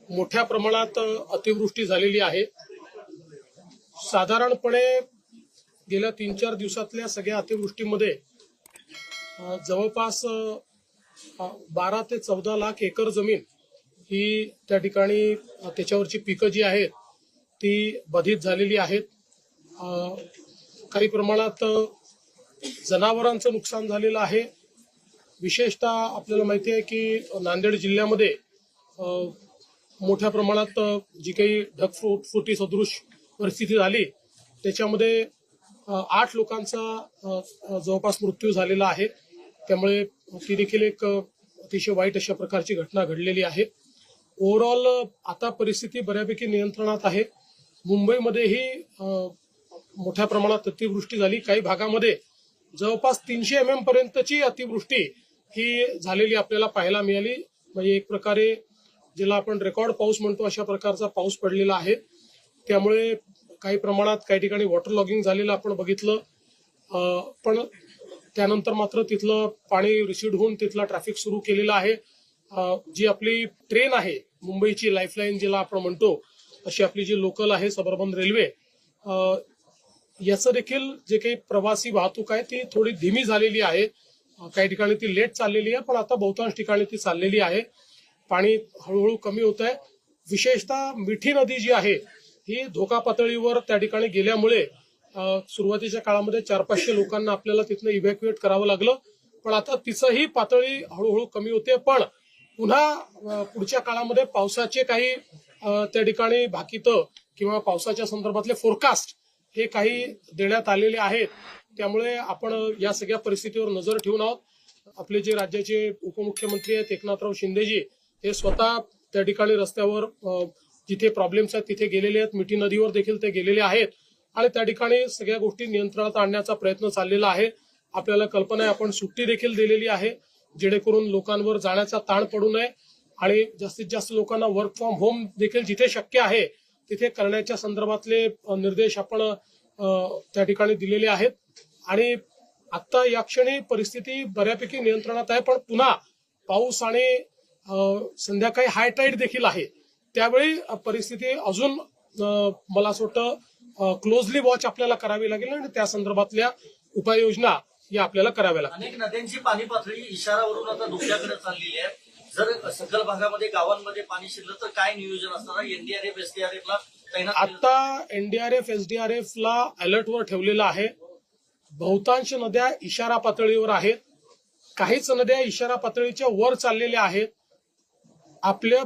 मोठ्या प्रमाणात अतिवृष्टी झालेली आहे। साधारणपणे गेल्या 3-4 दिवसातल्या सगळ्या अतिवृष्टीमध्ये जवळपास 12 ते 14 लाख एकर जमीन ही त्या ठिकाणी त्याच्यावरची पिकं जी आहेत ती बाधित झालेली आहेत। काही प्रमाणात जनावरांचं नुकसान झालेलं आहे। विशेषतः आपल्याला माहिती आहे की नांदेड जिल्ह्यामध्ये मोठ्या प्रमाणात जी काही ढगफुटी सदृश परिस्थिती झाली त्याच्यामध्ये 8 लोकांचा जवळपास मृत्यू झालेला आहे। त्यामुळे ती देखील एक अतिशय वाईट अशा प्रकारची घटना घडलेली आहे। ओव्हरऑल आता परिस्थिती बऱ्यापैकी नियंत्रणात आहे। मुंबईमध्येही मोठ्या प्रमाणात अतिवृष्टी झाली। काही भागामध्ये जवळपास 300 mm पर्यंतची अतिवृष्टी ही झालेली आपल्याला पाहायला मिळाली। म्हणजे एक प्रकारे ज्याला आपण रेकॉर्ड पाऊस म्हणतो अशा प्रकारचा पाऊस पडलेला आहे। त्यामुळे काही प्रमाणात काही ठिकाणी वॉटर लॉगिंग झालेलं आपण बघितलं, पण त्यानंतर मात्र तिथलं पाणी रिसीड होऊन तिथला ट्रॅफिक सुरू केलेला आहे। जी आपली ट्रेन आहे मुंबईची लाईफलाईन जिला आपण म्हणतो अशी आपली जी लोकल आहे सबअर्बन रेल्वे, याचं देखील जे काही प्रवासी वाहतूक आहे ती थोडी धीमी झालेली आहे। काही ठिकाणी ती लेट चाललेली आहे, पण आता बहुतांश ठिकाणी ती चाललेली आहे। पाणी हळूहळू कमी होत आहे। विशेषतः मिठी नदी जी आहे ही धोका पातळीवर त्या ठिकाणी गेल्यामुळे सुरुवातीच्या काळामध्ये 400-500 लोकांना आपल्याला तिथनं इव्हॅक्युएट करावं लागलं, पण आता तिचंही पातळी हळूहळू कमी होते। पण पुन्हा पुढच्या काळामध्ये पावसाचे काही त्या ठिकाणी भाकितं किंवा पावसाच्या संदर्भातले फोरकास्ट हे काही देण्यात आलेले आहेत। त्यामुळे आपण या सगळ्या परिस्थितीवर नजर ठेवून आहोत। आपले जे राज्याचे उपमुख्यमंत्री आहेत एकनाथराव शिंदेजी हे स्वतः त्या ठिकाणी रस्त्यावर जिथे प्रॉब्लेम्स आहेत तिथे गेलेले आहेत। मिठी नदीवर देखील ते गेलेले आहेत आणि त्या ठिकाणी सगळ्या गोष्टी नियंत्रणात आणण्याचा प्रयत्न चाललेला आहे। आपल्याला कल्पना आहे आपण सुट्टी देखील दिलेली आहे जेणेकरून लोकांवर जाण्याचा ताण पडू नये आणि जास्तीत जास्त लोकांना वर्क फ्रॉम होम देखील जिथे शक्य आहे तिथे करण्याच्या संदर्भातले निर्देश आपण त्या ठिकाणी दिलेले आहेत। आणि आता या क्षणी परिस्थिती बऱ्यापैकी नियंत्रणात आहे, पण पुन्हा पाऊस आणि संध्याकाळी हाय टाईड देखील आहे। त्यावेळी परिस्थिती अजून मला असं वाटतं क्लोजली वॉच आपल्याला करावी लागेल आणि त्या संदर्भातल्या उपाययोजना या आपल्याला कराव्या लागतील। अनेक नद्यांची पाणी पातळी इशारावरून आता धोक्याकडे चाललेली आहे। जर सखल भागामध्ये गावांमध्ये पाणी शिरलं तर काय नियोजन असणार? एनडीआरएफ एसडीआरएफ ला तैनात आता एनडीआरएफ एसडीआरएफ ला अलर्टवर ठेवलेलं आहे। बहुतांश नद्या इशारा पातळीवर आहेत, काहीच नद्या इशारा पातळीच्या वर चाललेल्या आहेत। आपल्या